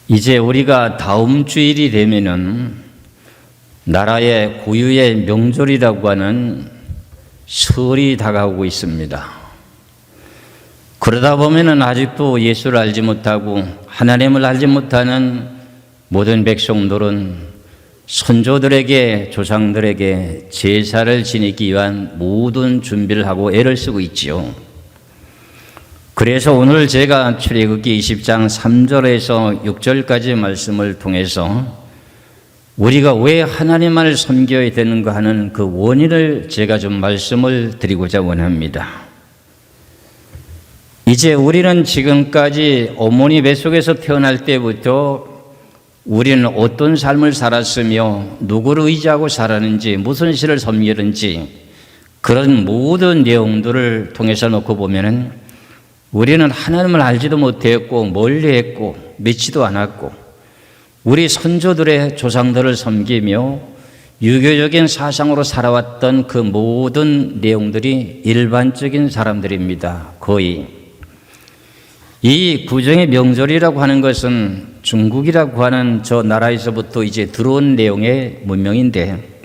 이제 우리가 다음 주일이 되면은 나라의 고유의 명절이라고 하는 설이 다가오고 있습니다. 그러다 보면은 아직도 예수를 알지 못하고 하나님을 알지 못하는 모든 백성들은 선조들에게, 조상들에게 제사를 지내기 위한 모든 준비를 하고 애를 쓰고 있지요. 그래서 오늘 제가 출애굽기 20장 3절에서 6절까지 말씀을 통해서 우리가 왜 하나님만을 섬겨야 되는가 하는 그 원인을 제가 좀 말씀을 드리고자 원합니다. 이제 우리는 지금까지 어머니 뱃속에서 태어날 때부터 우리는 어떤 삶을 살았으며 누구를 의지하고 살았는지, 무슨 신을 섬기는지 그런 모든 내용들을 통해서 놓고 보면은 우리는 하나님을 알지도 못했고 멀리 했고 믿지도 않았고 우리 선조들의 조상들을 섬기며 유교적인 사상으로 살아왔던 그 모든 내용들이 일반적인 사람들입니다. 거의. 이 구정의 명절이라고 하는 것은 중국이라고 하는 저 나라에서부터 이제 들어온 내용의 문명인데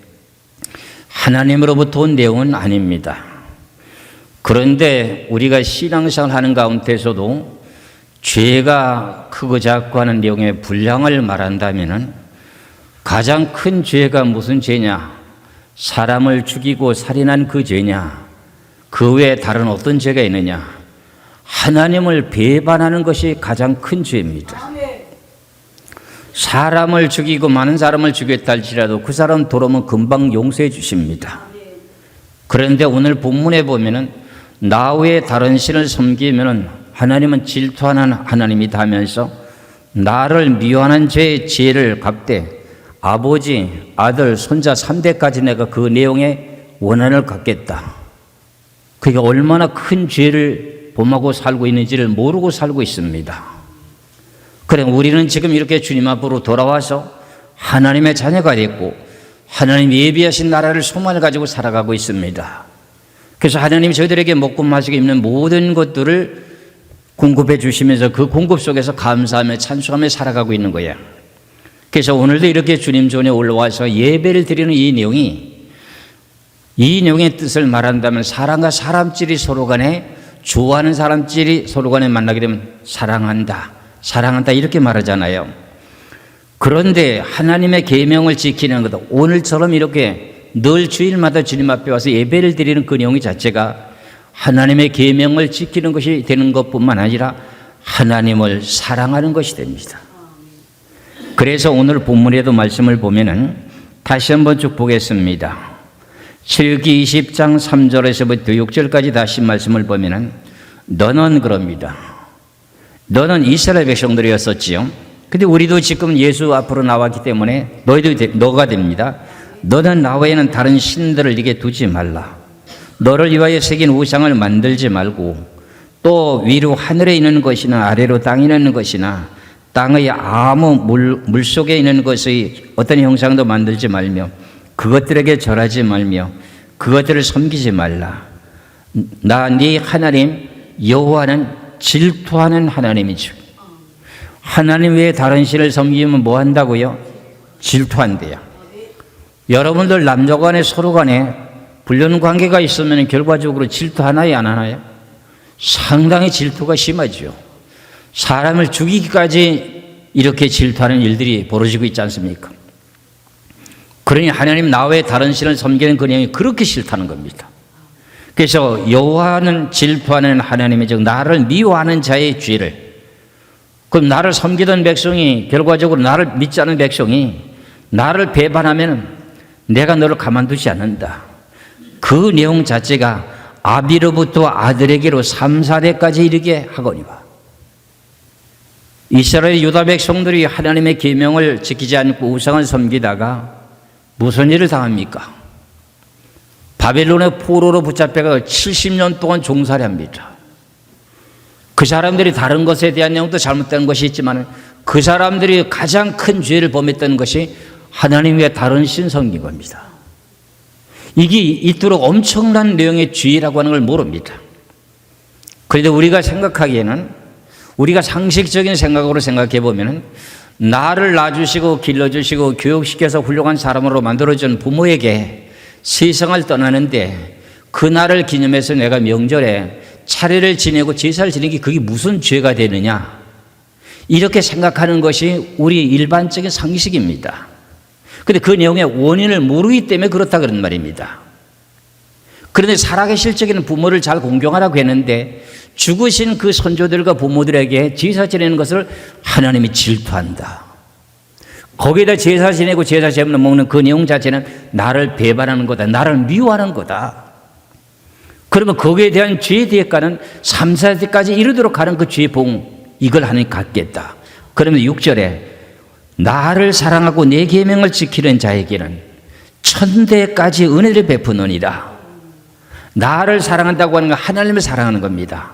하나님으로부터 온 내용은 아닙니다. 그런데 우리가 신앙생활 하는 가운데서도 죄가 크고 작고 하는 내용의 분량을 말한다면 가장 큰 죄가 무슨 죄냐? 사람을 죽이고 살인한 그 죄냐? 그 외에 다른 어떤 죄가 있느냐? 하나님을 배반하는 것이 가장 큰 죄입니다. 사람을 죽이고 많은 사람을 죽였다 할지라도 그 사람 돌아오면 금방 용서해 주십니다. 그런데 오늘 본문에 보면은 나 외에 다른 신을 섬기면은 하나님은 질투하는 하나님이다 하면서 나를 미워하는 죄의 죄를 갚되 아버지, 아들, 손자 3대까지 내가 그 내용에 원한을 갖겠다. 그게 얼마나 큰 죄를 범하고 살고 있는지를 모르고 살고 있습니다. 그래 우리는 지금 이렇게 주님 앞으로 돌아와서 하나님의 자녀가 됐고 하나님 예비하신 나라를 소망을 가지고 살아가고 있습니다. 그래서 하나님이 저희들에게 먹고 마시고 입는 모든 것들을 공급해 주시면서 그 공급 속에서 감사하며 찬송하며 살아가고 있는 거예요. 그래서 오늘도 이렇게 주님 전에 올라와서 예배를 드리는 이 내용의 뜻을 말한다면 사람과 사람끼리 서로 간에 좋아하는 사람끼리 서로 간에 만나게 되면 사랑한다 이렇게 말하잖아요. 그런데 하나님의 계명을 지키는 것, 오늘처럼 이렇게 늘 주일마다 주님 앞에 와서 예배를 드리는 그 내용 자체가 하나님의 계명을 지키는 것이 되는 것뿐만 아니라 하나님을 사랑하는 것이 됩니다. 그래서 오늘 본문에도 말씀을 보면은 다시 한번 쭉 보겠습니다. 출애굽기 20장 3절에서부터 6절까지 다시 말씀을 보면은 너는 그럽니다. 너는 이스라엘 백성들이었었지요. 근데 우리도 지금 예수 앞으로 나왔기 때문에 너가 됩니다. 너는 나 외에는 다른 신들을 네게 두지 말라. 너를 위하여 새긴 우상을 만들지 말고 또 위로 하늘에 있는 것이나 아래로 땅에 있는 것이나 땅의 아무 물 속에 있는 것의 어떤 형상도 만들지 말며 그것들에게 절하지 말며 그것들을 섬기지 말라. 나 네 하나님 여호와는 질투하는 하나님이죠. 하나님 외에 다른 신을 섬기면 뭐 한다고요? 질투한대요. 여러분들 남녀 간에 서로 간에 불륜 관계가 있으면 결과적으로 질투하나요, 안 하나요? 상당히 질투가 심하죠. 사람을 죽이기까지 이렇게 질투하는 일들이 벌어지고 있지 않습니까? 그러니 하나님 나 외에 다른 신을 섬기는 그 내용이 그렇게 싫다는 겁니다. 그래서 여호와는 질투하는 하나님이 즉 나를 미워하는 자의 죄를, 그럼 나를 섬기던 백성이 결과적으로 나를 믿지 않은 백성이 나를 배반하면 내가 너를 가만두지 않는다. 그 내용 자체가 아비로부터 아들에게로 3, 4대까지 이르게 하거니와. 이스라엘 유다 백성들이 하나님의 계명을 지키지 않고 우상을 섬기다가 무슨 일을 당합니까? 바벨론의 포로로 붙잡혀가 70년 동안 종살이 합니다. 그 사람들이 다른 것에 대한 내용도 잘못된 것이 있지만 그 사람들이 가장 큰 죄를 범했던 것이 하나님 외에 다른 신 섬긴 겁니다. 이게 이토록 엄청난 내용의 죄라고 하는 걸 모릅니다. 그런데 우리가 생각하기에는, 우리가 상식적인 생각으로 생각해 보면 나를 낳아주시고 길러주시고 교육시켜서 훌륭한 사람으로 만들어준 부모에게 세상을 떠나는데 그날을 기념해서 내가 명절에 차례를 지내고 제사를 지내는 게 그게 무슨 죄가 되느냐, 이렇게 생각하는 것이 우리 일반적인 상식입니다. 그런데 그 내용의 원인을 모르기 때문에 그렇다 그런 말입니다. 그런데 살아계실 적에는 부모를 잘 공경하라고 했는데 죽으신 그 선조들과 부모들에게 제사 지내는 것을 하나님이 질투한다. 거기에다 제사 지내고 제사 제물을 먹는 그 내용 자체는 나를 배반하는 거다, 나를 미워하는 거다. 그러면 거기에 대한 죄의 대가는 3, 4대까지 이르도록 하는 그 죄의 봉, 이걸 하나님 갖겠다. 그러면 6절에 나를 사랑하고 내 계명을 지키는 자에게는 천대까지 은혜를 베푸노니라. 나를 사랑한다고 하는 건 하나님을 사랑하는 겁니다.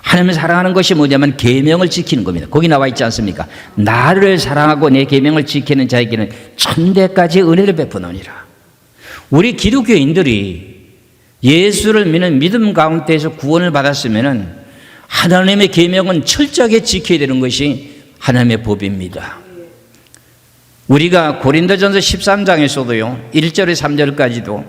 하나님을 사랑하는 것이 뭐냐면 계명을 지키는 겁니다. 거기 나와 있지 않습니까? 나를 사랑하고 내 계명을 지키는 자에게는 천대까지 은혜를 베푸노니라. 우리 기독교인들이 예수를 믿는 믿음 가운데에서 구원을 받았으면은 하나님의 계명은 철저하게 지켜야 되는 것이 하나님의 법입니다. 우리가 고린도전서 13장에서도요 1절에 3절까지도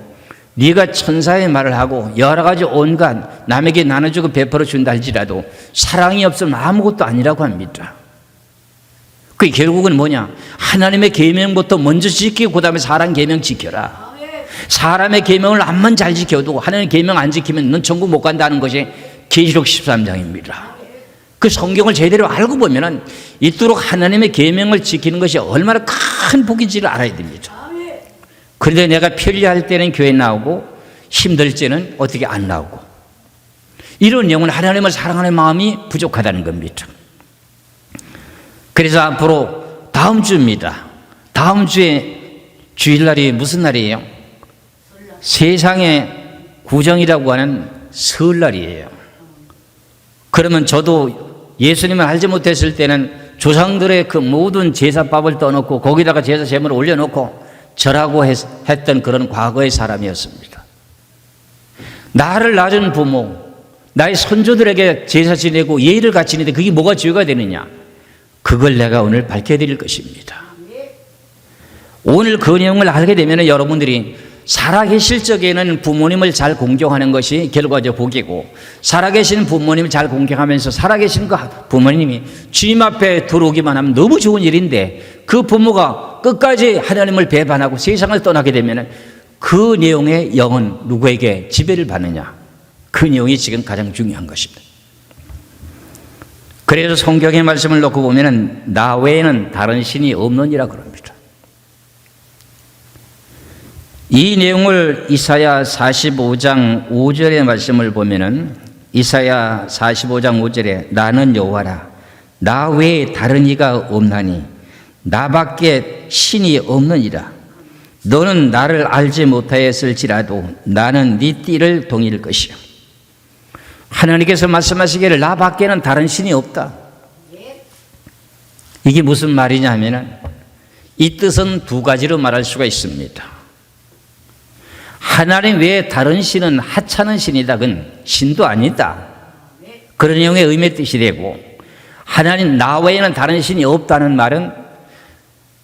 네가 천사의 말을 하고 여러 가지 온갖 남에게 나눠주고 베풀어 준다 할지라도 사랑이 없으면 아무것도 아니라고 합니다. 그게 결국은 뭐냐, 하나님의 계명부터 먼저 지키고 그 다음에 사람 계명 지켜라. 사람의 계명을 암만 잘 지켜도 하나님의 계명 안 지키면 넌 천국 못 간다는 것이 계시록 13장입니다. 그 성경을 제대로 알고 보면은 이토록 하나님의 계명을 지키는 것이 얼마나 큰 복인지를 알아야 됩니다. 그런데 내가 편리할 때는 교회 나오고 힘들 때는 어떻게 안 나오고, 이런 영은 하나님을 사랑하는 마음이 부족하다는 겁니다. 그래서 앞으로 다음 주입니다. 다음 주에 주일날이 무슨 날이에요? 세상의 구정이라고 하는 설날이에요. 그러면 저도 예수님을 알지 못했을 때는 조상들의 그 모든 제사밥을 떠놓고 거기다가 제사 제물을 올려놓고 절하고 했던 그런 과거의 사람이었습니다. 나를 낳은 부모, 나의 선조들에게 제사 지내고 예의를 갖추는데 그게 뭐가 죄가 되느냐, 그걸 내가 오늘 밝혀드릴 것입니다. 오늘 그 내용을 알게 되면 여러분들이 살아계실 적에는 부모님을 잘 공경하는 것이 결과적 복이고, 살아계신 부모님을 잘 공경하면서 살아계신 그 부모님이 주님 앞에 들어오기만 하면 너무 좋은 일인데, 그 부모가 끝까지 하나님을 배반하고 세상을 떠나게 되면 그 내용의 영은 누구에게 지배를 받느냐, 그 내용이 지금 가장 중요한 것입니다. 그래서 성경의 말씀을 놓고 보면 나 외에는 다른 신이 없느니라 그럽니다. 이 내용을 이사야 45장 5절의 말씀을 보면은 이사야 45장 5절에 나는 여호와라 나 외에 다른 이가 없나니 나밖에 신이 없느니라. 너는 나를 알지 못하였을지라도 나는 네 띠를 동일 것이요. 하나님께서 말씀하시기를 나밖에는 다른 신이 없다. 이게 무슨 말이냐 하면은 이 뜻은 두 가지로 말할 수가 있습니다. 하나님 외에 다른 신은 하찮은 신이다. 그건 신도 아니다. 그런 내용의 의미의 뜻이 되고, 하나님 나 외에는 다른 신이 없다는 말은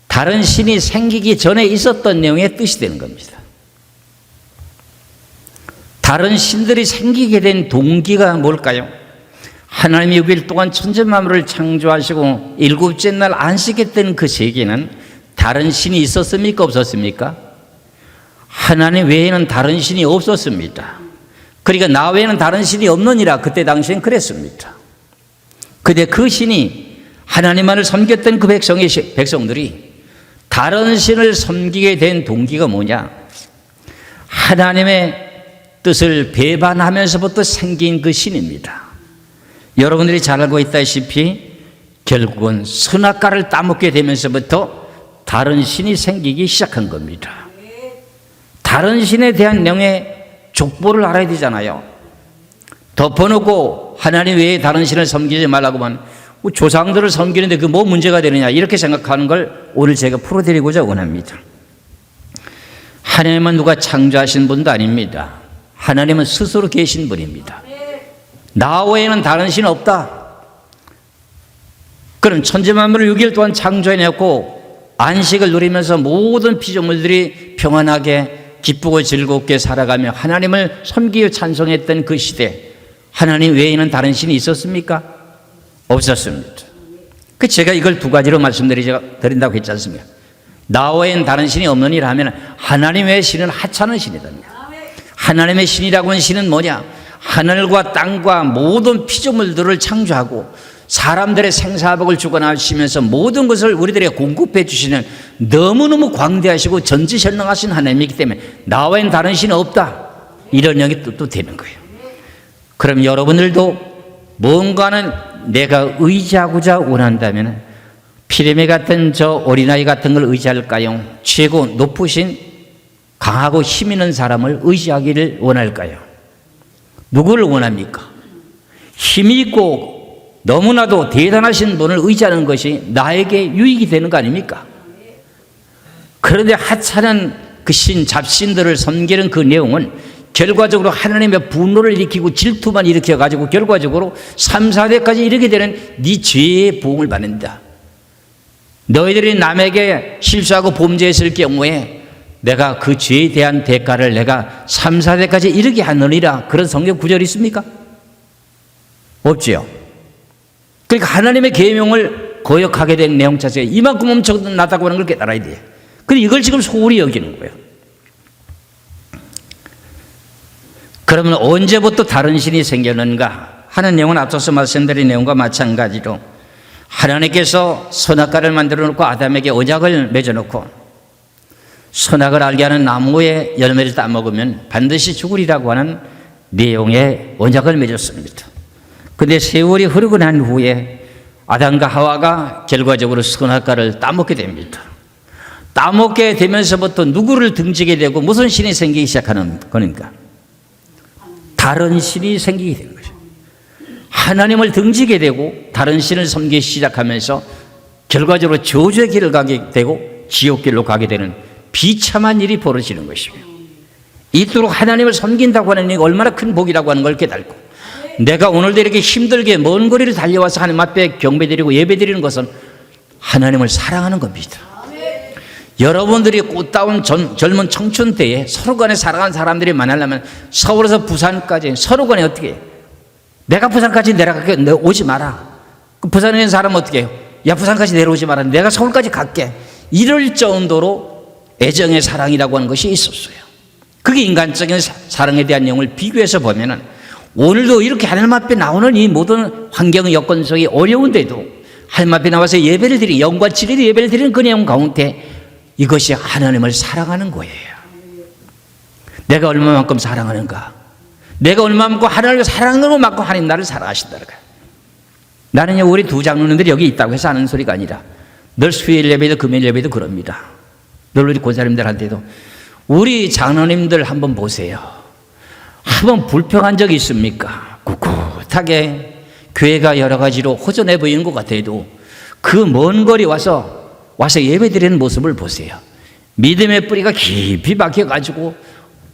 다른 신이 생기기 전에 있었던 내용의 뜻이 되는 겁니다. 다른 신들이 생기게 된 동기가 뭘까요? 하나님이 6일 동안 천지 만물을 창조하시고 일곱째 날 안식했던 그 세계는 다른 신이 있었습니까? 없었습니까? 하나님 외에는 다른 신이 없었습니다. 그러니까 나 외에는 다른 신이 없느니라 그때 당시엔 그랬습니다. 그런데 그 신이 하나님만을 섬겼던 그 백성들이 다른 신을 섬기게 된 동기가 뭐냐? 하나님의 뜻을 배반하면서부터 생긴 그 신입니다. 여러분들이 잘 알고 있다시피 결국은 선악과를 따먹게 되면서부터 다른 신이 생기기 시작한 겁니다. 다른 신에 대한 내용의 족보를 알아야 되잖아요. 덮어놓고 하나님 외에 다른 신을 섬기지 말라고만, 조상들을 섬기는데 그 뭐 문제가 되느냐 이렇게 생각하는 걸 오늘 제가 풀어드리고자 원합니다. 하나님은 누가 창조하신 분도 아닙니다. 하나님은 스스로 계신 분입니다. 나 외에는 다른 신은 없다. 그럼 천지만물을 6일 동안 창조해냈고 안식을 누리면서 모든 피조물들이 평안하게 기쁘고 즐겁게 살아가며 하나님을 섬기고 찬송했던 그 시대, 하나님 외에는 다른 신이 있었습니까? 없었습니다. 제가 이걸 두 가지로 말씀드린다고 했지 않습니까? 나 외엔 다른 신이 없느니라 하면 하나님 외의 신은 하찮은 신이다. 하나님의 신이라고 하는 신은 뭐냐? 하늘과 땅과 모든 피조물들을 창조하고 사람들의 생사복을 주관하시면서 모든 것을 우리들에게 공급해 주시는 너무너무 광대하시고 전지전능하신 하나님이기 때문에 나 외엔 다른 신은 없다, 이런 얘기 또 되는 거예요. 그럼 여러분들도 뭔가는 내가 의지하고자 원한다면 피레미 같은 저 어린아이 같은 걸 의지할까요? 최고 높으신 강하고 힘 있는 사람을 의지하기를 원할까요? 누구를 원합니까? 힘이 있고 너무나도 대단하신 분을 의지하는 것이 나에게 유익이 되는 거 아닙니까? 그런데 하찮은 그 잡신들을 섬기는 그 내용은 결과적으로 하나님의 분노를 일으키고 질투만 일으켜가지고 결과적으로 3, 4대까지 이르게 되는 네 죄의 보응을 받는다. 너희들이 남에게 실수하고 범죄했을 경우에 내가 그 죄에 대한 대가를 내가 3, 4대까지 이르게 하느니라, 그런 성경 구절이 있습니까? 없지요. 그러니까 하나님의 계명을 거역하게 된 내용 자체가 이만큼 엄청나다고 하는 걸 깨달아야 돼요. 근데 이걸 지금 소홀히 여기는 거예요. 그러면 언제부터 다른 신이 생겼는가 하는 내용은 앞서서 말씀드린 내용과 마찬가지로 하나님께서 선악과를 만들어 놓고 아담에게 언약을 맺어놓고 선악을 알게 하는 나무의 열매를 따먹으면 반드시 죽으리라고 하는 내용의 언약을 맺었습니다. 그런데 세월이 흐르고 난 후에 아담과 하와가 결과적으로 선악과를 따먹게 됩니다. 따먹게 되면서부터 누구를 등지게 되고 무슨 신이 생기기 시작하는 거니까? 다른 신이 생기게 되는 거죠. 하나님을 등지게 되고 다른 신을 섬기기 시작하면서 결과적으로 저주의 길을 가게 되고 지옥길로 가게 되는 비참한 일이 벌어지는 것이며, 이토록 하나님을 섬긴다고 하는 게 얼마나 큰 복이라고 하는 걸 깨닫고 내가 오늘도 이렇게 힘들게 먼 거리를 달려와서 하나님 앞에 경배드리고 예배드리는 것은 하나님을 사랑하는 겁니다. 여러분들이 꽃다운 젊은 청춘 때에 서로 간에 사랑하는 사람들이 만나려면 서울에서 부산까지 서로 간에 어떻게 해요? 내가 부산까지 내려갈게, 너 오지 마라. 부산에 있는 사람은 어떻게 해요? 야, 부산까지 내려오지 마라, 내가 서울까지 갈게. 이럴 정도로 애정의 사랑이라고 하는 것이 있었어요. 그게 인간적인 사랑에 대한 내용을 비교해서 보면은 오늘도 이렇게 하나님 앞에 나오는 이 모든 환경 여건 속에 어려운데도 하나님 앞에 나와서 예배를 드리는, 영과 진리로 예배를 드리는 그 내용 가운데 이것이 하나님을 사랑하는 거예요. 내가 얼마만큼 사랑하는가? 내가 얼마만큼 하나님을 사랑하는 것만큼 하나님 나를 사랑하신다는 거예요. 나는요, 우리 두 장로님들이 여기 있다고 해서 하는 소리가 아니라 늘 수요일 예배도 금요일 예배도 그럽니다. 늘 우리 권사님들한테도 우리 장로님들 한번 보세요. 한번 불평한 적이 있습니까? 꿋꿋하게 교회가 여러 가지로 허전해 보이는 것 같아도 그 먼 거리 와서 예배드리는 모습을 보세요. 믿음의 뿌리가 깊이 박혀가지고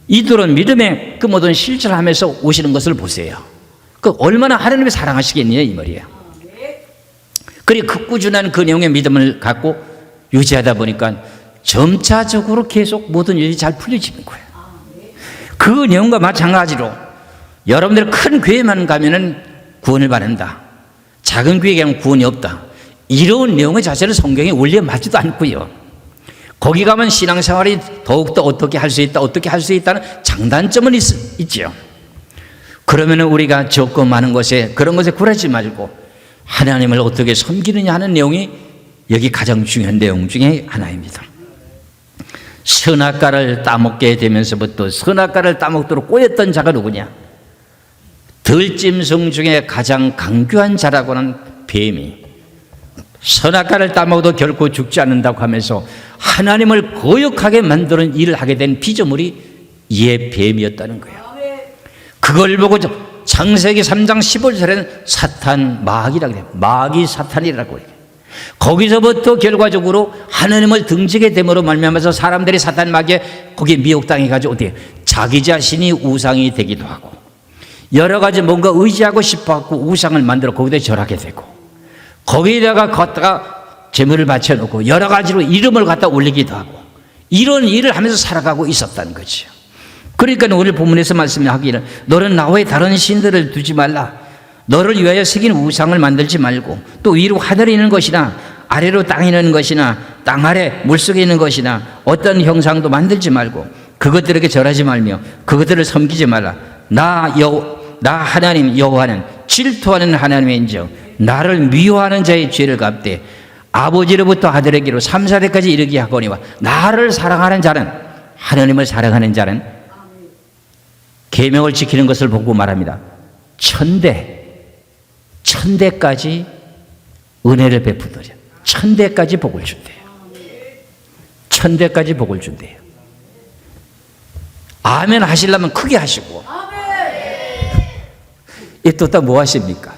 이들은 믿음의 그 모든 실천을 하면서 오시는 것을 보세요. 그 얼마나 하나님이 사랑하시겠냐 이 말이에요. 그리고 그 꾸준한 그 내용의 믿음을 갖고 유지하다 보니까 점차적으로 계속 모든 일이 잘 풀려지는 거예요. 그 내용과 마찬가지로 여러분들 큰 교회만 가면은 구원을 받는다, 작은 교회에 가면 구원이 없다, 이런 내용의 자체는 성경에 원리에 맞지도 않고요. 거기 가면 신앙생활이 더욱더 어떻게 할 수 있다, 어떻게 할 수 있다는 장단점은 있지요. 그러면 우리가 적고 많은 것에 그런 것에 굴하지 말고 하나님을 어떻게 섬기느냐 하는 내용이 여기 가장 중요한 내용 중에 하나입니다. 선악과를 따먹게 되면서부터 선악과를 따먹도록 꼬였던 자가 누구냐? 들짐승 중에 가장 강교한 자라고 하는 뱀이 선악과를 따먹어도 결코 죽지 않는다고 하면서 하나님을 거역하게 만드는 일을 하게 된 피조물이 이 뱀이었다는 거예요. 그걸 보고 창세기 3장 15절에는 사탄 마귀라고 해요. 마귀 사탄이라고 해요. 거기서부터 결과적으로 하나님을 등지게 됨으로 말미암아서 사람들이 사탄 마귀에 거기에 미혹당해가지고 어떻게 자기 자신이 우상이 되기도 하고 여러 가지 뭔가 의지하고 싶어하고 우상을 만들어 거기다 절하게 되고 거기에다가 걷다가 재물을 바쳐놓고 여러 가지로 이름을 갖다 올리기도 하고 이런 일을 하면서 살아가고 있었다는 거죠. 그러니까 오늘 본문에서 말씀하기를 너는 나와의 다른 신들을 두지 말라. 너를 위하여 새긴 우상을 만들지 말고 또 위로 하늘에 있는 것이나 아래로 땅에 있는 것이나 땅 아래 물속에 있는 것이나 어떤 형상도 만들지 말고 그것들에게 절하지 말며 그것들을 섬기지 말라. 나 하나님 여호와는 질투하는 하나님인즉 나를 미워하는 자의 죄를 갚되 아버지로부터 아들에게로 3, 4대까지 이르게 하거니와 나를 사랑하는 자는 하나님을 사랑하는 자는 계명을 지키는 것을 보고 말합니다. 천대까지 은혜를 베푸더라. 천대까지 복을 준대요. 천대까지 복을 준대요. 아멘 하시려면 크게 하시고 이 또 뭐 하십니까?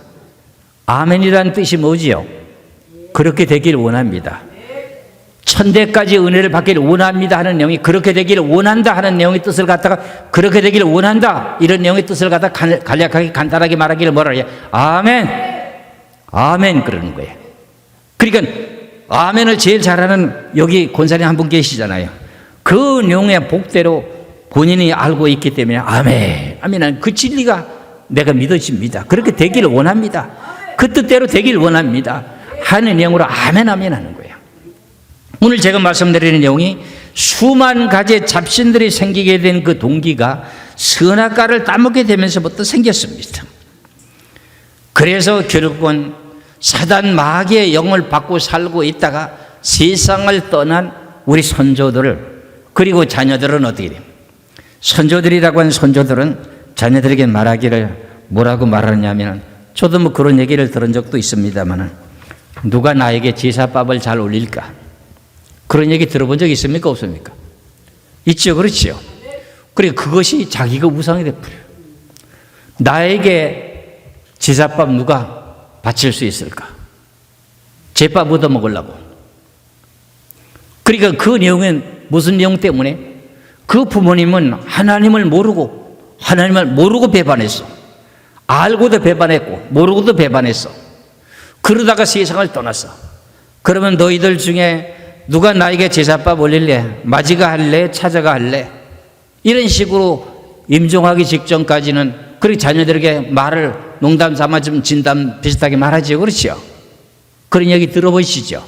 아멘이라는 뜻이 뭐지요? 그렇게 되길 원합니다. 천대까지 은혜를 받기를 원합니다 하는 내용이 그렇게 되기를 원한다 하는 내용의 뜻을 갖다가 그렇게 되기를 원한다 이런 내용의 뜻을 갖다가 간략하게 간단하게 말하기를 뭐라 해요? 아멘. 아멘 그러는 거예요. 그러니까 아멘을 제일 잘하는 여기 권사님 한 분 계시잖아요. 그 내용의 복대로 본인이 알고 있기 때문에 아멘. 아멘. 그 진리가 내가 믿어집니다. 그렇게 되기를 원합니다. 그 뜻대로 되기를 원합니다. 하는 내용으로 아멘 아멘 하는 거예요. 오늘 제가 말씀드리는 내용이 수만 가지의 잡신들이 생기게 된 그 동기가 선악과를 따먹게 되면서부터 생겼습니다. 그래서 결국은 사단 마귀의 영을 받고 살고 있다가 세상을 떠난 우리 선조들을 그리고 자녀들은 어떻게 돼요? 선조들이라고 하는 선조들은 자녀들에게 말하기를 뭐라고 말하냐면 저도 뭐 그런 얘기를 들은 적도 있습니다만 누가 나에게 제사밥을 잘 올릴까? 그런 얘기 들어본 적 있습니까? 없습니까? 있죠. 그렇지요. 그리고 그것이 자기가 우상이 돼버려요. 나에게 제사밥 누가 바칠 수 있을까? 제밥 얻어먹으려고. 그러니까 그 내용은 무슨 내용 때문에? 그 부모님은 하나님을 모르고 배반했어. 알고도 배반했고 모르고도 배반했어. 그러다가 세상을 떠났어. 그러면 너희들 중에 누가 나에게 제사밥 올릴래? 마지가 할래? 차자가 할래? 이런 식으로 임종하기 직전까지는 그렇게 자녀들에게 말을 농담 삼아 좀 진담 비슷하게 말하지요. 그렇죠? 그런 얘기 들어보시죠?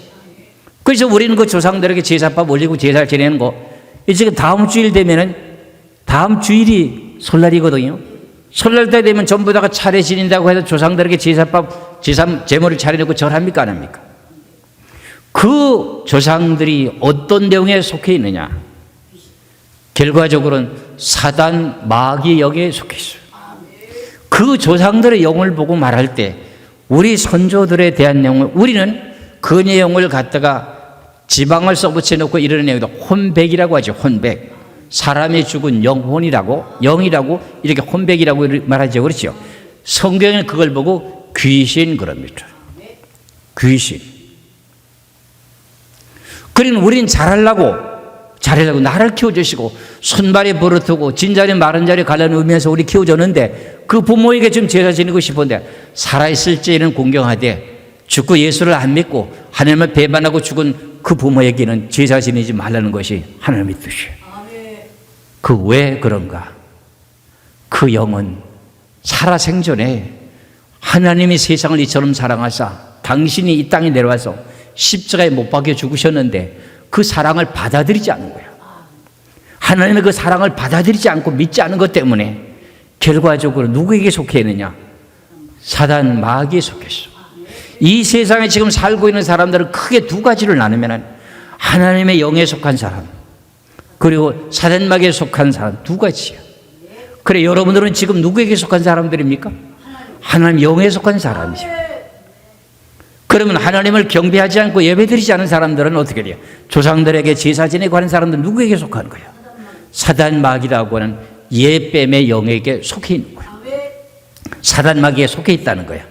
그래서 우리는 그 조상들에게 제사밥 올리고 제사를 지내는 거 지금 다음 주일 되면은 다음 주일이 설날이거든요. 설날 때 되면 전부 다가 차례 지낸다고 해서 조상들에게 제물을 차려놓고 절합니까? 안 합니까? 그 조상들이 어떤 내용에 속해 있느냐? 결과적으로는 사단 마귀 영에 속해 있어요. 그 조상들의 영을 보고 말할 때 우리 선조들에 대한 내용을 우리는 그 내용을 갖다가 지방을 써붙여 놓고 이러는 내용이다. 혼백이라고 하죠. 혼백. 사람이 죽은 영이라고 이렇게 혼백이라고 말하죠. 그렇죠? 성경은 그걸 보고 귀신 그럽니다. 귀신. 그러니 우린 잘하려고 나를 키워주시고 손발이 버릇하고 진자리 마른 자리 갈라놓으면서 우리 키워줬는데 그 부모에게 좀 제사 지내고 싶은데 살아있을 때는 공경하되 죽고 예수를 안 믿고 하나님을 배반하고 죽은 그 부모에게는 제사 지내지 말라는 것이 하나님의 뜻이에요. 그 왜 그런가? 그 영은 살아생전에 하나님이 세상을 이처럼 사랑하사 당신이 이 땅에 내려와서 십자가에 못 박혀 죽으셨는데 그 사랑을 받아들이지 않은 거예요. 하나님의 그 사랑을 받아들이지 않고 믿지 않은 것 때문에 결과적으로 누구에게 속해 있느냐? 사단 마귀에 속했어. 이 세상에 지금 살고 있는 사람들은 크게 두 가지를 나누면 하나님의 영에 속한 사람 그리고 사단 마귀에 속한 사람 두 가지야. 그래 여러분들은 지금 누구에게 속한 사람들입니까? 하나님 영에 속한 사람이죠. 그러면 하나님을 경배하지 않고 예배드리지 않은 사람들은 어떻게 돼요? 조상들에게 제사 지내고 하는 사람들은 누구에게 속한 거예요? 사단 마귀라고 하는 예뱀의 영에게 속해 있는 거예요. 사단 마귀에 속해 있다는 거예요.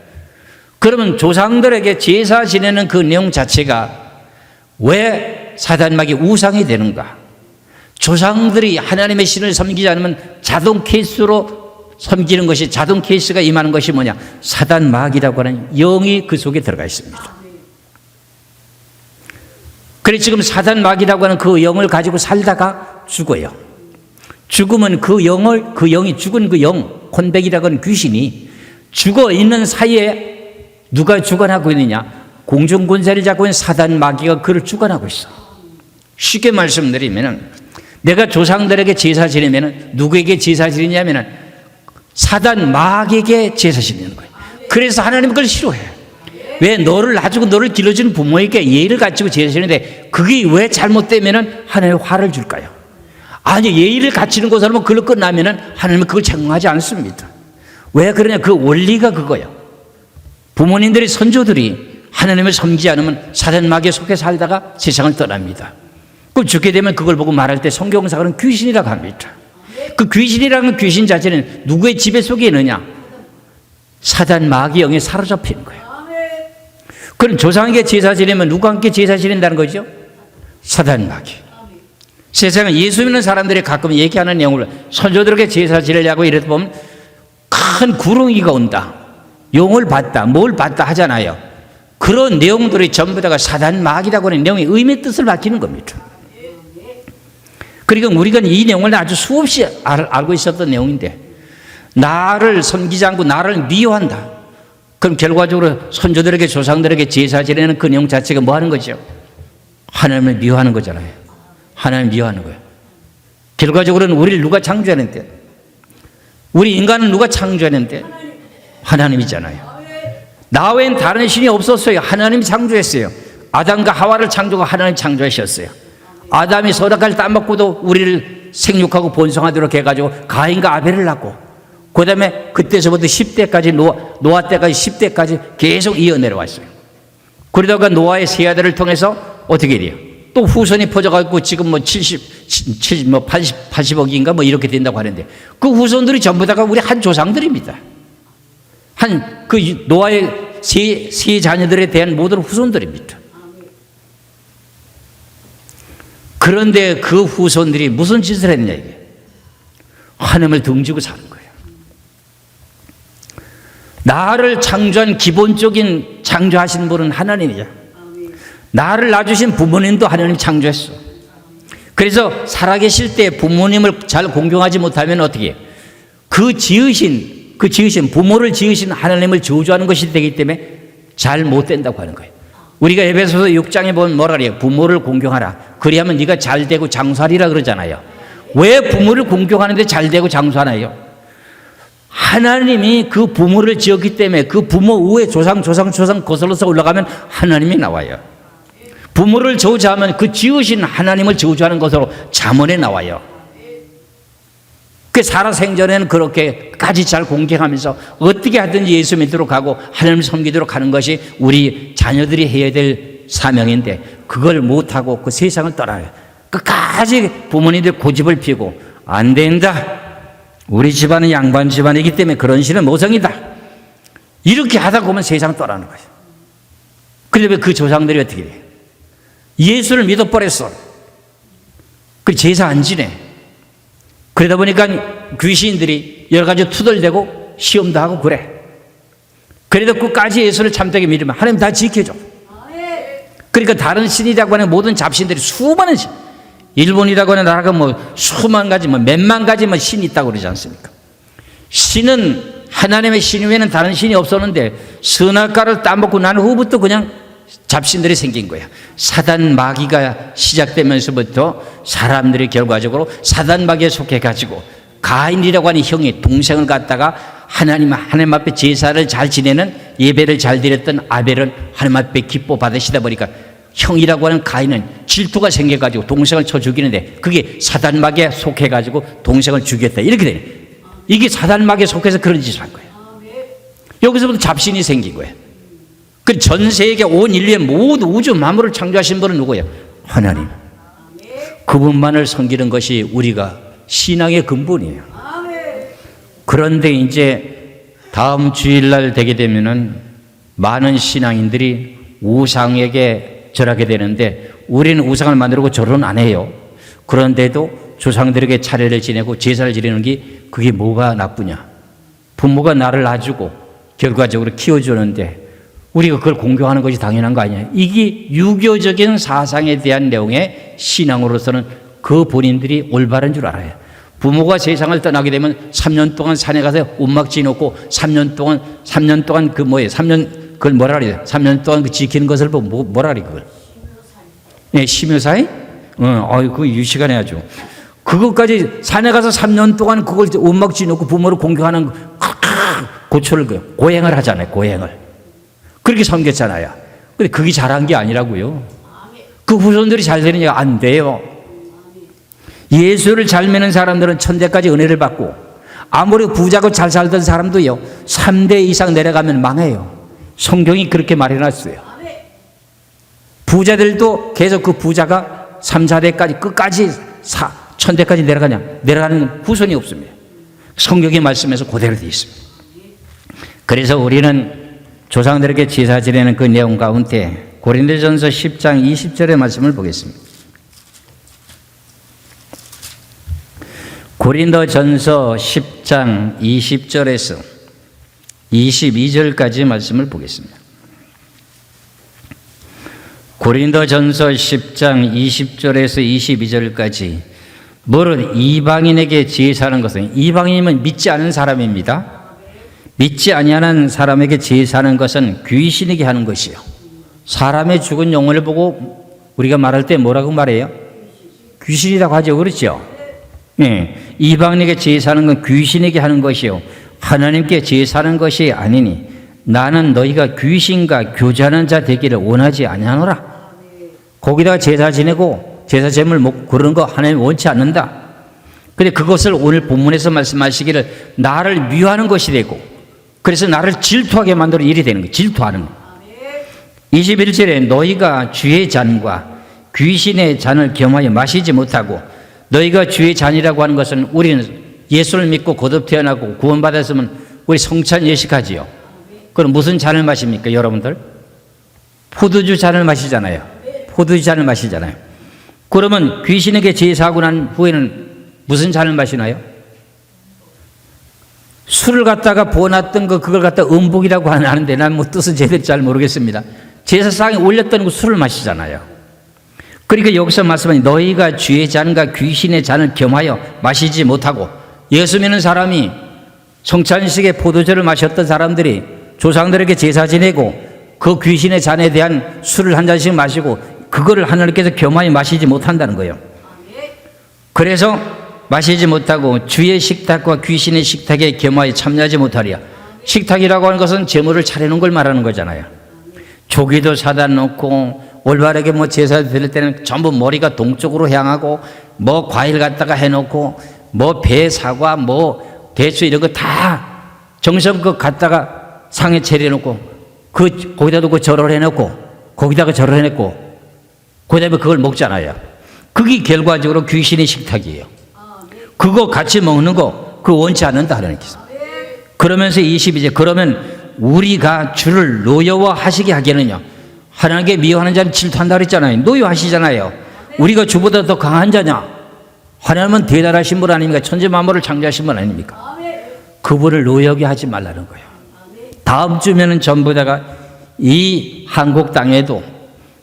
그러면 조상들에게 제사 지내는 그 내용 자체가 왜 사단 마귀 우상이 되는가? 조상들이 하나님의 신을 섬기지 않으면 자동 케이스로 섬기는 것이 자동 케이스가 임하는 것이 뭐냐? 사단 마귀라고 하는 영이 그 속에 들어가 있습니다. 그래 지금 사단 마귀라고 하는 그 영을 가지고 살다가 죽어요. 죽으면 그 영이 죽은 그 영, 혼백이라고 하는 귀신이 죽어 있는 사이에 누가 주관하고 있느냐? 공중권세를 잡고 있는 사단 마귀가 그를 주관하고 있어. 쉽게 말씀드리면 내가 조상들에게 제사 지내면 누구에게 제사 지내냐면 사단 마귀에게 제사 지내는 거예요. 그래서 하나님은 그걸 싫어해요. 왜? 너를 놔주고 너를 길러주는 부모에게 예의를 갖추고 제사 지내는데 그게 왜 잘못되면 하나님의 화를 줄까요? 아니, 예의를 갖추는 것으로 그걸로 끝나면 하나님은 그걸 책망하지 않습니다. 왜 그러냐? 그 원리가 그거예요. 부모님들이 선조들이 하나님을 섬기지 않으면 사단 마귀에 속해 살다가 세상을 떠납니다. 그 죽게 되면 그걸 보고 말할 때 성경사가는 귀신이라고 합니다. 그 귀신이라는 귀신 자체는 누구의 지배 속에 있느냐? 사단 마귀 영에 사로잡히는 거예요. 그럼 조상에게 제사 지내면 누구와 함께 제사 지낸다는 거죠? 사단 마귀. 세상에 예수 믿는 사람들이 가끔 얘기하는 내용을 선조들에게 제사 지내려고 이러다 보면 큰 구렁이가 온다, 용을 봤다, 뭘 봤다 하잖아요. 그런 내용들이 전부 다가 사단 마귀라고 하는 내용의 의미의 뜻을 밝히는 겁니다. 그러니까 우리가 이 내용을 아주 수없이 알고 있었던 내용인데 나를 섬기지 않고 나를 미워한다. 그럼 결과적으로 선조들에게 조상들에게 제사 지내는 그 내용 자체가 뭐 하는 거죠? 하나님을 미워하는 거잖아요. 하나님을 미워하는 거예요. 결과적으로는 우리를 누가 창조했는데? 우리 인간은 누가 창조했는데? 하나님이잖아요. 나 외엔 다른 신이 없었어요. 하나님이 창조했어요. 아담과 하와를 창조하고 하나님이 창조하셨어요. 아담이 선악과를 따먹고도 우리를 생육하고 번성하도록 해가지고 가인과 아벨을 낳고 그 다음에 그때서부터 10대까지 노아 때까지 10대까지 계속 이어 내려왔어요. 그러다가 노아의 세 아들을 통해서 어떻게 돼요? 또 후손이 퍼져가지고 지금 뭐 80억인가 뭐 이렇게 된다고 하는데 그 후손들이 전부 다가 우리 한 조상들입니다. 한 그 노아의 세 자녀들에 대한 모든 후손들입니다. 그런데 그 후손들이 무슨 짓을 했냐 이게? 하나님을 등지고 사는 거예요. 나를 창조한 기본적인 창조하신 분은 하나님이죠. 나를 낳아주신 부모님도 하나님 창조했어. 그래서 살아계실 때 부모님을 잘 공경하지 못하면 어떻게 해요? 그 지으신 부모를 지으신 하나님을 저주하는 것이 되기 때문에 잘 못 된다고 하는 거예요. 우리가 에베소서 6장에 보면 뭐라 그래요? 부모를 공경하라. 그리하면 네가 잘 되고 장수하리라 그러잖아요. 왜 부모를 공경하는데 잘 되고 장수하나요? 하나님이 그 부모를 지었기 때문에 그 부모 후에 조상 거슬러서 올라가면 하나님이 나와요. 부모를 저주하면 그 지으신 하나님을 저주하는 것으로 잠언에 나와요. 그 살아생전에는 그렇게까지 잘 공경하면서 어떻게 하든지 예수 믿도록 하고 하나님을 섬기도록 하는 것이 우리 자녀들이 해야 될 사명인데 그걸 못하고 그 세상을 떠나요. 끝까지 부모님들 고집을 피우고 안 된다. 우리 집안은 양반 집안이기 때문에 그런 신은 모성이다. 이렇게 하다 보면 세상 떠나는 거예요. 그런데 그 조상들이 어떻게 돼요? 예수를 믿어버렸어. 그 제사 안 지내. 그러다 보니까 귀신들이 여러 가지 투덜대고 시험도 하고 그래. 그래도 끝까지 예수를 참되게 믿으면 하나님 다 지켜줘. 그러니까 다른 신이라고 하는 모든 잡신들이 수많은 신, 일본이라고 하는 나라가 뭐 수만 가지, 뭐 몇만 가지 뭐 신이 있다고 그러지 않습니까? 신은 하나님의 신 외에는 다른 신이 없었는데 선악과를 따먹고 난 후부터 그냥 잡신들이 생긴 거야. 사단 마귀가 시작되면서부터 사람들이 결과적으로 사단 마귀에 속해가지고 가인이라고 하는 형이 동생을 갖다가 하나님 앞에 제사를 잘 지내는 예배를 잘 드렸던 아벨을 하나님 앞에 기뻐 받으시다 보니까 형이라고 하는 가인은 질투가 생겨가지고 동생을 쳐 죽이는데 그게 사단 마귀에 속해가지고 동생을 죽였다 이렇게 되네. 이게 사단 마귀에 속해서 그런 짓을 한 거예요. 여기서부터 잡신이 생긴 거예요. 그 전 세계 온 인류의 모든 우주 만물을 창조하신 분은 누구예요? 하나님. 그분만을 섬기는 것이 우리가 신앙의 근본이에요. 그런데 이제 다음 주일날 되게 되면은 많은 신앙인들이 우상에게 절하게 되는데 우리는 우상을 만들고 절은 안 해요. 그런데도 조상들에게 차례를 지내고 제사를 지내는 게 그게 뭐가 나쁘냐? 부모가 나를 낳아주고 결과적으로 키워주는데 우리가 그걸 공경하는 것이 당연한 거 아니에요? 이게 유교적인 사상에 대한 내용의 신앙으로서는 그 본인들이 올바른 줄 알아요. 부모가 세상을 떠나게 되면 3년 동안 산에 가서 움막지 놓고 3년 동안 그 뭐예요? 3년 그걸 뭐라 그래요? 3년 동안 그 지키는 것을 뭐라 그래 그걸? 네, 심효사이? 그거 유시간에 하죠. 그것까지 산에 가서 3년 동안 그걸 움막지 놓고 부모를 공경하는 고초를 고행을 하잖아요. 고행을. 그렇게 섬겼잖아요. 근데 그게 잘한 게 아니라고요. 그 후손들이 잘 되느냐? 안 돼요. 예수를 잘 믿는 사람들은 천대까지 은혜를 받고 아무리 부자고 잘 살던 사람도요 3대 이상 내려가면 망해요. 성경이 그렇게 말해놨어요. 부자들도 계속 그 부자가 3, 4대까지 끝까지 천대까지 내려가는 후손이 없습니다. 성경의 말씀에서 그대로 되어 있습니다. 그래서 우리는 조상들에게 제사 지내는 그 내용 가운데 고린도전서 10장 20절의 말씀을 보겠습니다. 고린도전서 10장 20절에서 22절까지 말씀을 보겠습니다. 고린도전서 10장 20절에서 22절까지 뭐를 이방인에게 제사하는 것은 이방인이면 믿지 않은 사람입니다. 믿지 아니하는 사람에게 제사하는 것은 귀신에게 하는 것이요. 사람의 죽은 영혼을 보고 우리가 말할 때 뭐라고 말해요? 귀신이라고 하죠. 그렇죠? 예, 이방인에게 제사하는 건 귀신에게 하는 것이요 하나님께 제사하는 것이 아니니 나는 너희가 귀신과 교제하는 자 되기를 원하지 아니하노라. 거기다가 제사 지내고 제사 제물 먹고 그러는 거 하나님 원치 않는다. 근데 그것을 오늘 본문에서 말씀하시기를 나를 미워하는 것이 되고 그래서 나를 질투하게 만드는 일이 되는 거예요. 질투하는 거. 21절에 너희가 주의 잔과 귀신의 잔을 겸하여 마시지 못하고 너희가 주의 잔이라고 하는 것은 우리는 예수를 믿고 거듭 태어나고 구원받았으면 우리 성찬 예식하지요. 그럼 무슨 잔을 마십니까 여러분들? 포도주 잔을 마시잖아요. 포도주 잔을 마시잖아요. 그러면 귀신에게 제사하고 난 후에는 무슨 잔을 마시나요? 술을 갖다가 부어놨던 그걸 갖다 음복이라고 하는데 난 뭐 뜻은 제대로 잘 모르겠습니다. 제사상에 올렸던 그 술을 마시잖아요. 그러니까 여기서 말씀하니 너희가 주의 잔과 귀신의 잔을 겸하여 마시지 못하고 예수 믿는 사람이 성찬식에 포도주를 마셨던 사람들이 조상들에게 제사 지내고 그 귀신의 잔에 대한 술을 한 잔씩 마시고 그거를 하나님께서 겸하여 마시지 못한다는 거예요. 그래서 마시지 못하고 주의 식탁과 귀신의 식탁에 겸하여 참여하지 못하리라. 식탁이라고 하는 것은 제물을 차려놓은 걸 말하는 거잖아요. 조기도 사다 놓고 올바르게 뭐 제사 드릴 때는 전부 머리가 동쪽으로 향하고 뭐 과일 갖다가 해놓고 뭐 배, 사과, 뭐 대추 이런 거 다 정성껏 갖다가 상에 차려놓고 거기다 두고 절을 해놓고 거기다가 절을 해놓고 그 다음에 그걸 먹잖아요. 그게 결과적으로 귀신의 식탁이에요. 그거 같이 먹는 거 그거 원치 않는다 하나님께서. 그러면서 22절 그러면 우리가 주를 노여워하시게 하기는요 하나님께 미워하는 자는 질투한다 그랬잖아요. 노여하시잖아요. 우리가 주보다 더 강한 자냐? 하나님은 대단하신 분 아닙니까? 천지 만물을 창조하신 분 아닙니까? 그분을 노여게 하지 말라는 거예요. 다음 주면은 전부 다가 이 한국 땅에도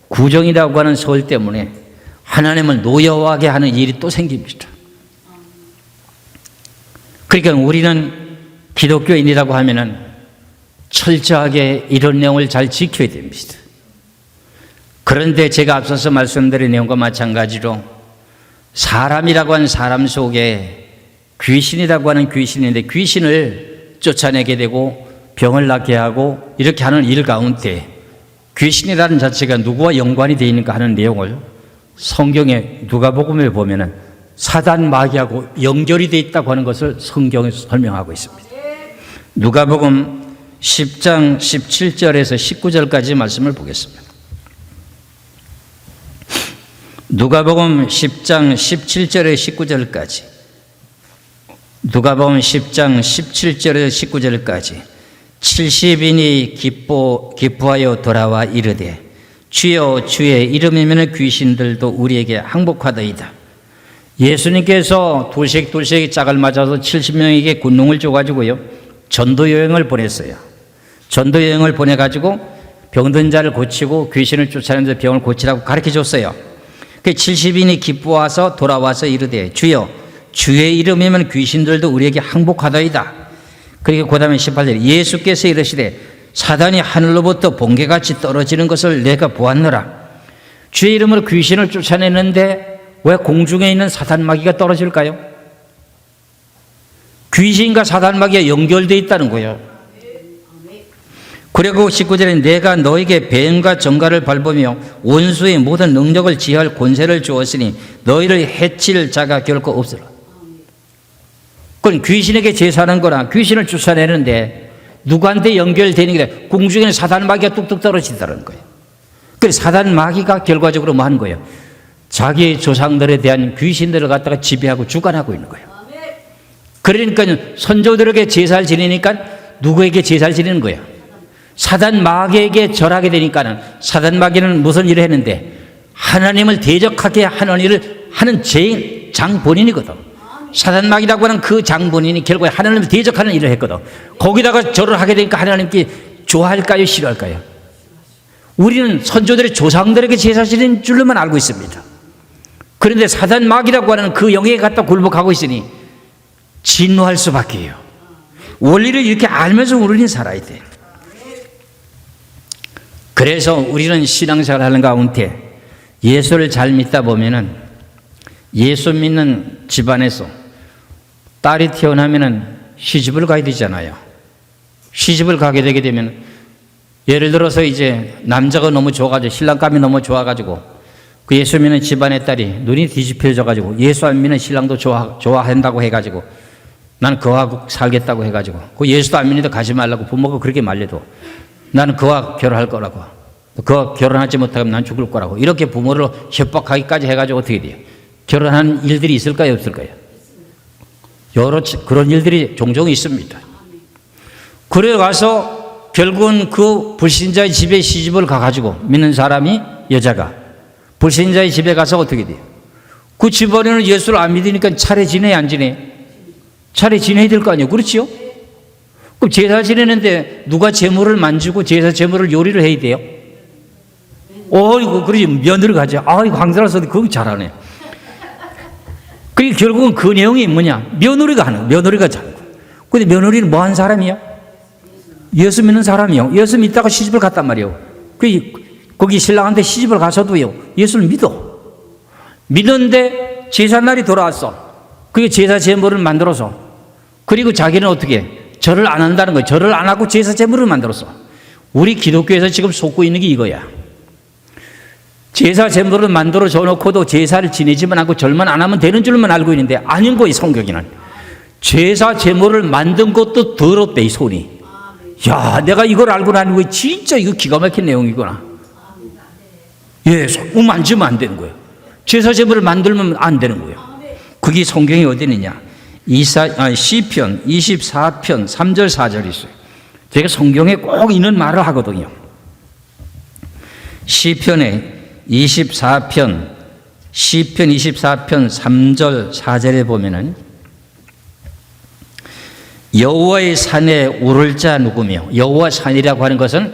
구정이라고 하는 소울 때문에 하나님을 노여워하게 하는 일이 또 생깁니다. 그러니까 우리는 기독교인이라고 하면은 철저하게 이런 내용을 잘 지켜야 됩니다. 그런데 제가 앞서서 말씀드린 내용과 마찬가지로 사람이라고 하는 사람 속에 귀신이라고 하는 귀신인데 귀신을 쫓아내게 되고 병을 낫게 하고 이렇게 하는 일 가운데 귀신이라는 자체가 누구와 연관이 되어 있는가 하는 내용을 성경에 누가복음에 보면은 사단 마귀하고 연결이 되어 있다고 하는 것을 성경에서 설명하고 있습니다. 누가복음 10장 17절에서 19절까지 말씀을 보겠습니다. 누가복음 10장 17절에서 19절까지 누가복음 10장 17절에서 19절까지 70인이 기뻐하여 돌아와 이르되 주여 주의 이름이면 귀신들도 우리에게 항복하더이다. 예수님께서 돌씩 짝을 맞아서 70명에게 군능을 줘가지고요 전도 여행을 보냈어요. 전도 여행을 보내가지고 병든 자를 고치고 귀신을 쫓아내면서 병을 고치라고 가르쳐 줬어요. 그 70인이 기뻐와서 돌아와서 이르되 주여 주의 이름이면 귀신들도 우리에게 항복하더이다. 그리고 그 다음에 18절 예수께서 이르시되 사단이 하늘로부터 번개같이 떨어지는 것을 내가 보았노라. 주의 이름으로 귀신을 쫓아내는데 왜 공중에 있는 사단 마귀가 떨어질까요? 귀신과 사단 마귀가 연결되어 있다는 거예요. 그리고 19절에 내가 너에게 뱀과 정갈을 밟으며 원수의 모든 능력을 지할 권세를 주었으니 너희를 해칠 자가 결코 없으라. 그건 귀신에게 제사하는 거나 귀신을 쫓아내는데 누구한테 연결되는 게 공중에는 사단 마귀가 뚝뚝 떨어진다는 거예요. 그래서 사단 마귀가 결과적으로 뭐 하는 거예요? 자기의 조상들에 대한 귀신들을 갖다가 지배하고 주관하고 있는 거예요. 그러니까 선조들에게 제사를 지내니까 누구에게 제사를 지내는 거예요? 사단 마귀에게 절하게 되니까는 사단 마귀는 무슨 일을 했는데 하나님을 대적하게 하는 일을 하는 제일 장본인이거든. 사단 마귀라고 하는 그 장본인이 결국에 하나님을 대적하는 일을 했거든. 거기다가 절을 하게 되니까 하나님께 좋아할까요? 싫어할까요? 우리는 선조들의 조상들에게 제사 지낸 줄로만 알고 있습니다. 그런데 사단 마귀라고 하는 그 영에 갖다 굴복하고 있으니 진노할 수밖에요. 원리를 이렇게 알면서 우리는 살아야 돼. 그래서 우리는 신앙생활 하는 가운데 예수를 잘 믿다 보면은 예수 믿는 집안에서 딸이 태어나면은 시집을 가야 되잖아요. 시집을 가게 되게 되면 예를 들어서 이제 남자가 너무 좋아가지고 신랑감이 너무 좋아가지고 그 예수 믿는 집안의 딸이 눈이 뒤집혀져가지고 예수 안 믿는 신랑도 좋아한다고 해가지고 나는 그와 살겠다고 해가지고 그 예수도 안 믿는데 가지 말라고 부모가 그렇게 말려도 나는 그와 결혼할 거라고, 그와 결혼하지 못하면 난 죽을 거라고 이렇게 부모를 협박하기까지 해가지고 어떻게 돼요? 결혼하는 일들이 있을까요? 없을까요? 여러 그런 일들이 종종 있습니다. 그래 가서 결국은 그 불신자의 집에 시집을 가가지고 믿는 사람이 여자가 불신자의 집에 가서 어떻게 돼요? 그 집안에는 예수를 안 믿으니까 차례 지내 안 지내? 차례 지내야 될 거 아니에요? 그렇지요? 그럼 제사 지내는데 누가 재물을 만지고 제사 재물을 요리를 해야 돼요? 어이구, 그러지. 며느리가 하지. 아이고, 황사라서도 그거 잘하네. 그게 결국은 그 내용이 뭐냐? 며느리가 하는 거예요. 며느리가 자는 거예요. 근데 며느리는 뭐 한 사람이야? 예수 믿는 사람이요. 예수 믿다가 시집을 갔단 말이에요. 거기 신랑한테 시집을 가서도요, 예수를 믿어. 믿는데 제사날이 돌아왔어. 그게 제사 제물을 만들어서. 그리고 자기는 어떻게? 절을 안 한다는 거예요. 절을 안 하고 제사 제물을 만들었어. 우리 기독교에서 지금 속고 있는 게 이거야. 제사 제물을 만들어 줘놓고도 제사를 지내지만 않고 절만 안 하면 되는 줄만 알고 있는데 아닌 거예요. 성경에는 제사 제물을 만든 것도 더럽대, 이 손이. 야, 내가 이걸 알고 나니 진짜 이거 기가 막힌 내용이구나. 예, 손 만지면 안 되는 거예요. 제사 제물을 만들면 안 되는 거예요. 그게 성경에 어디 있느냐? 시편 24편 3절 4절이 있어요. 제가 성경에 꼭 있는 말을 하거든요. 시편 24편 3절 4절에 보면은 여호와의 산에 오를 자 누구며, 여호와 산이라고 하는 것은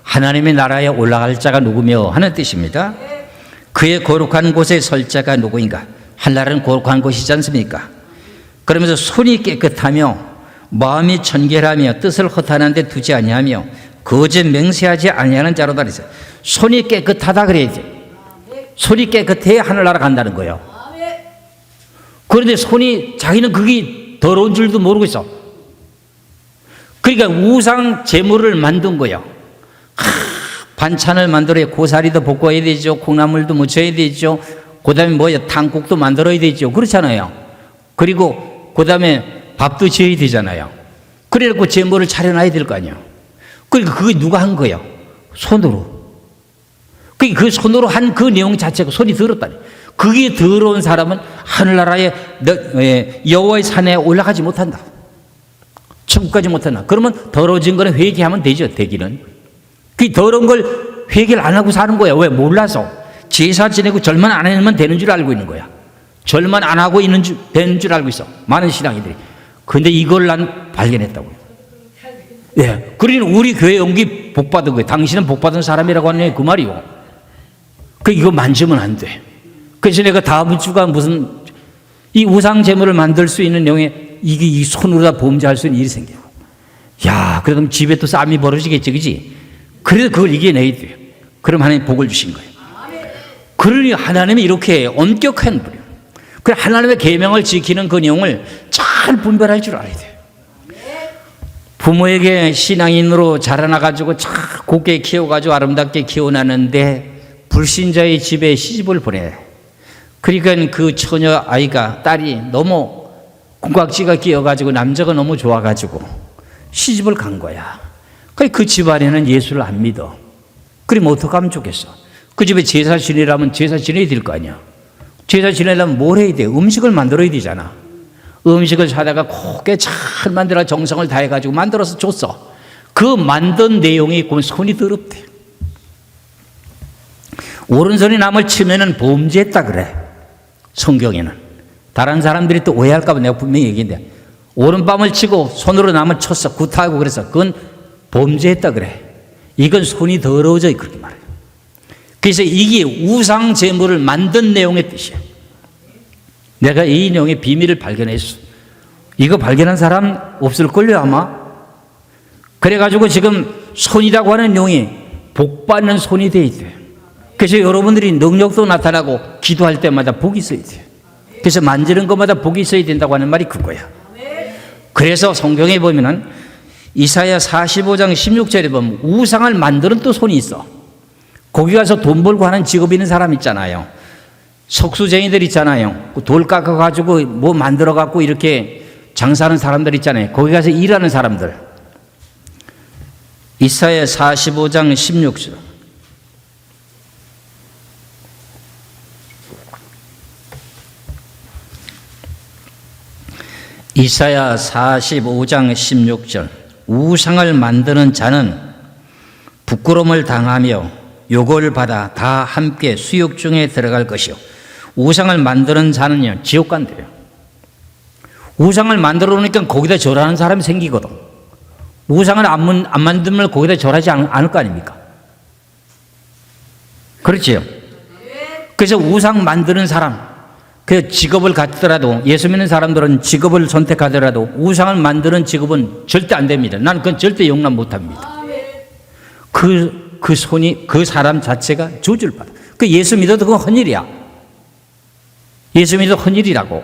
하나님의 나라에 올라갈 자가 누구며 하는 뜻입니다. 그의 거룩한 곳에 설 자가 누구인가? 하늘은 거룩한 곳이지 않습니까? 그러면서 손이 깨끗하며 마음이 청결하며 뜻을 허탄한 데 두지 아니하며 거짓 맹세하지 아니하는 자로다 그랬어요. 손이 깨끗하다 그래야지. 손이 깨끗해야 하늘나라 간다는 거예요. 그런데 손이 자기는 그게 더러운 줄도 모르고 있어. 그러니까 우상 제물을 만든 거예요. 반찬을 만들어야 고사리도 볶아야 되죠. 콩나물도 무쳐야 되죠. 그 다음에 뭐야, 탕국도 만들어야 되죠. 그렇잖아요. 그리고 그 다음에 밥도 지어야 되잖아요. 그래갖고 제물을 차려놔야 될 거 아니에요. 그러니까 그게 누가 한 거예요? 손으로. 그 손으로 한 그 내용 자체가 손이 더럽다니. 그게 더러운 사람은 하늘나라의 여호와의 산에 올라가지 못한다. 천국까지 못한다. 그러면 더러워진 거는 회개하면 되죠. 되기는. 그 더러운 걸 회개를 안 하고 사는 거야. 왜? 몰라서. 제사 지내고 절만 안 하면 되는 줄 알고 있는 거야. 절만 안 하고 되는 줄 알고 있어. 많은 신앙이들이. 근데 이걸 난 발견했다고요. 예. 그러니 우리 교회 연기 복 받은 거예요. 당신은 복 받은 사람이라고 하네. 그 말이요. 그 이거 만지면 안 돼. 그래서 내가 다음 주가 무슨 이 우상 제물을 만들 수 있는 내용에 이게 이 손으로 다 범죄할 수 있는 일이 생기고. 야, 그러면 집에 또 싸움이 벌어지겠지, 그지? 그래서 그걸 이겨내야 돼요. 그럼 하나님 복을 주신 거예요. 그러니 하나님이 이렇게 엄격한 분이에요. 그래 하나님의 계명을 지키는 그 내용을 잘 분별할 줄 알아야 돼요. 부모에게 신앙인으로 자라나가지고 참 곱게 키워가지고 아름답게 키워놨는데 불신자의 집에 시집을 보내. 그러니까 그 처녀 아이가 딸이 너무 콩깍지가 끼어가지고 남자가 너무 좋아가지고 시집을 간 거야. 그 집안에는 예수를 안 믿어. 그럼 어떡하면 좋겠어? 그 집에 제사 지내려면 제사 지내야 될 거 아니야. 제사 지내려면 뭘 해야 돼? 음식을 만들어야 되잖아. 음식을 사다가 곱게 잘 만들어 정성을 다해가지고 만들어서 줬어. 그 만든 내용이 있고 손이 더럽대. 오른손이 남을 치면은 범죄했다 그래. 성경에는. 다른 사람들이 또 오해할까봐 내가 분명히 얘기했는데 오른밤을 치고 손으로 남을 쳤어. 구타하고 그래서 그건 범죄했다 그래. 이건 손이 더러워져 그렇게 말해요. 그래서 이게 우상 제물을 만든 내용의 뜻이에요. 내가 이 내용의 비밀을 발견했어. 이거 발견한 사람 없을걸요 아마. 그래가지고 지금 손이라고 하는 내용이 복받는 손이 돼야 돼요. 그래서 여러분들이 능력도 나타나고 기도할 때마다 복이 있어야 돼요. 그래서 만지는 것마다 복이 있어야 된다고 하는 말이 그거야. 그래서 성경에 보면은 이사야 45장 16절에 보면 우상을 만드는 또 손이 있어. 거기 가서 돈 벌고 하는 직업이 있는 사람 있잖아요. 석수쟁이들 있잖아요. 돌 깎아가지고 뭐 만들어갖고 이렇게 장사하는 사람들 있잖아요. 거기 가서 일하는 사람들. 이사야 45장 16절. 이사야 45장 16절. 우상을 만드는 자는 부끄러움을 당하며 욕을 받아 다 함께 수욕 중에 들어갈 것이요. 우상을 만드는 자는요, 지옥 간대요. 우상을 만들어 놓으니까 거기다 절하는 사람이 생기거든. 우상을 안 만들면 거기다 절하지 않을 거 아닙니까? 그렇지요? 그래서 우상 만드는 사람, 그 직업을 갖더라도, 예수 믿는 사람들은 직업을 선택하더라도 우상을 만드는 직업은 절대 안 됩니다. 나는 그건 절대 용납 못 합니다. 그 손이, 그 사람 자체가 저주를 받아. 그 예수 믿어도 그건 헛일이야. 예수 믿어도 헛일이라고.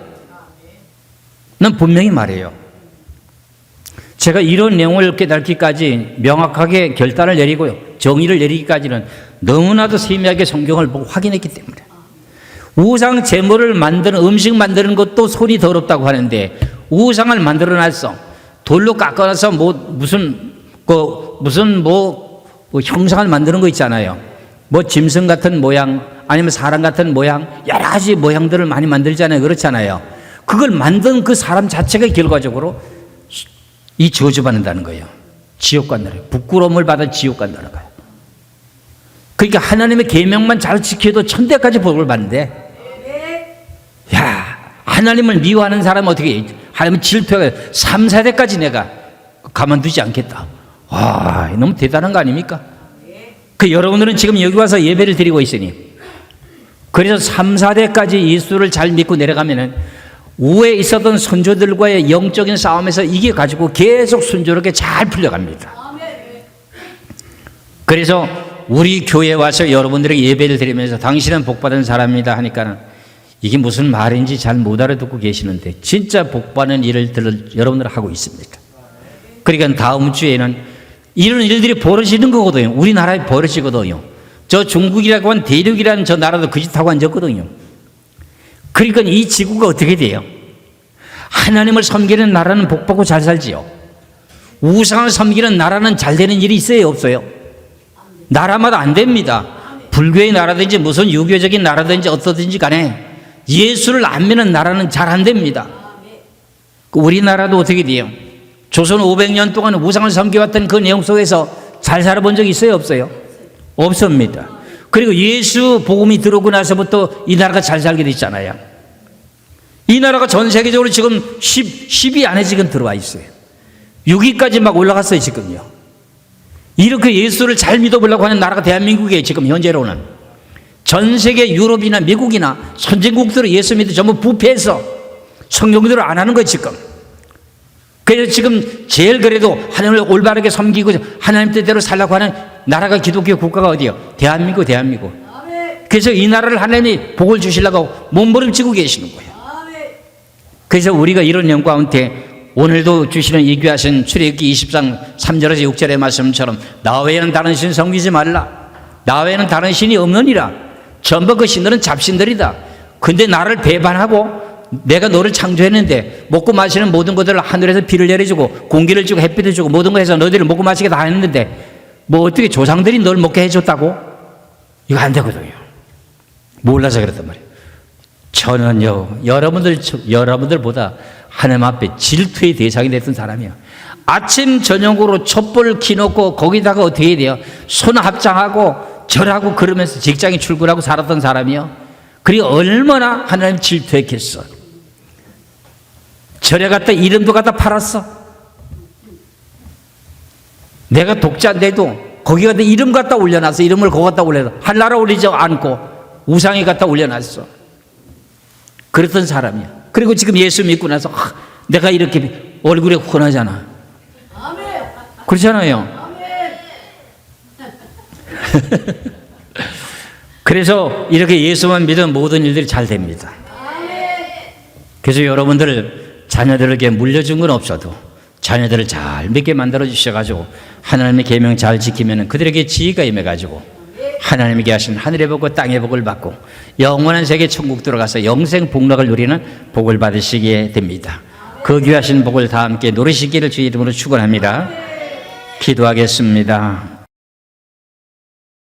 난 분명히 말해요. 제가 이런 내용을 깨닫기까지 명확하게 결단을 내리고요. 정의를 내리기까지는 너무나도 세밀하게 성경을 보고 확인했기 때문에. 우상 제물을 만드는, 음식 만드는 것도 손이 더럽다고 하는데 우상을 만들어 놨어. 돌로 깎아놔서 무슨 형상을 만드는 거 있잖아요. 뭐 짐승 같은 모양, 아니면 사람 같은 모양, 여러 가지 모양들을 많이 만들잖아요. 그렇잖아요. 그걸 만든 그 사람 자체가 결과적으로 이 저주받는다는 거예요. 지옥 간다는 거예요. 부끄러움을 받아 지옥 간다는 거예요. 그러니까 하나님의 계명만 잘 지켜도 천대까지 복을 받는데, 야, 하나님을 미워하는 사람은 어떻게 해? 하나님은 질투해. 3, 4대까지 내가 가만두지 않겠다. 와, 너무 대단한 거 아닙니까? 그 여러분들은 지금 여기 와서 예배를 드리고 있으니, 그래서 3, 4대까지 예수를 잘 믿고 내려가면은 우에 있었던 선조들과의 영적인 싸움에서 이겨가지고 계속 순조롭게 잘 풀려갑니다. 그래서 우리 교회에 와서 여러분들에게 예배를 드리면서 당신은 복받은 사람이다 하니까는 이게 무슨 말인지 잘 못 알아듣고 계시는데 진짜 복받는 일을 여러분들 하고 있습니다. 그러니까 다음 주에는 이런 일들이 벌어지는 거거든요. 우리나라에 벌어지거든요. 저 중국이라고 한 대륙이라는 저 나라도 그 짓 하고 앉았거든요. 그러니까 이 지구가 어떻게 돼요? 하나님을 섬기는 나라는 복받고 잘 살지요. 우상을 섬기는 나라는 잘 되는 일이 있어요, 없어요? 나라마다 안 됩니다. 불교의 나라든지 무슨 유교적인 나라든지 어떠든지 간에 예수를 안 믿는 나라는 잘 안 됩니다. 우리나라도 어떻게 돼요? 조선 500년 동안 우상을 섬겨왔던 그 내용 속에서 잘 살아본 적이 있어요, 없어요? 없습니다. 그리고 예수 복음이 들어오고 나서부터 이 나라가 잘 살게 됐잖아요. 이 나라가 전 세계적으로 지금 10위 안에 지금 들어와 있어요. 6위까지 막 올라갔어요, 지금요. 이렇게 예수를 잘 믿어보려고 하는 나라가 대한민국이에요, 지금 현재로는. 전 세계 유럽이나 미국이나 선진국들은 예수 믿어 전부 부패해서 성경대로 안 하는 거예요, 지금. 그래서 지금 제일 그래도 하나님을 올바르게 섬기고 하나님 뜻대로 살려고 하는 나라가 기독교 국가가 어디요? 대한민국, 대한민국. 그래서 이 나라를 하나님이 복을 주시려고 몸부림치고 계시는 거예요. 그래서 우리가 이런 영광 가운데 오늘도 주시는 이 귀하신 출애굽기 20장 3절에서 6절의 말씀처럼 나 외에는 다른 신 섬기지 말라. 나 외에는 다른 신이 없느니라. 전부 그 신들은 잡신들이다. 근데 나를 배반하고 내가 너를 창조했는데 먹고 마시는 모든 것들을 하늘에서 비를 내려주고 공기를 주고 햇빛을 주고 모든 거 해서 너희들을 먹고 마시게 다 했는데 뭐 어떻게 조상들이 널 먹게 해줬다고? 이거 안 되거든요. 몰라서 그랬단 말이에요. 저는요, 여러분들보다 하나님 앞에 질투의 대상이 됐던 사람이에요. 아침 저녁으로 촛불을 켜놓고 거기다가 어떻게 해야 돼요? 손 합장하고 절하고 그러면서 직장에 출근하고 살았던 사람이요. 그리고 얼마나 하나님 질투했겠어. 절에 갔다 이름도 갖다 팔았어. 내가 독자인데도 거기 갖다 이름 갖다 올려놨어. 이름을 거기 갖다 올려놨어. 하나라 올리지 않고 우상에 갖다 올려놨어. 그랬던 사람이야. 그리고 지금 예수 믿고 나서 내가 이렇게 얼굴에 훤하잖아. 그렇잖아요. 그래서 이렇게 예수만 믿으면 모든 일들이 잘 됩니다. 그래서 여러분들 자녀들에게 물려준 건 없어도 자녀들을 잘 믿게 만들어 주셔가지고 하나님의 계명 잘 지키면 그들에게 지혜가 임해가지고 하나님께 하신 하늘의 복과 땅의 복을 받고 영원한 세계 천국 들어가서 영생 복락을 누리는 복을 받으시게 됩니다. 그 귀하신 복을 다 함께 누리시기를 주의 이름으로 축원합니다. 기도하겠습니다.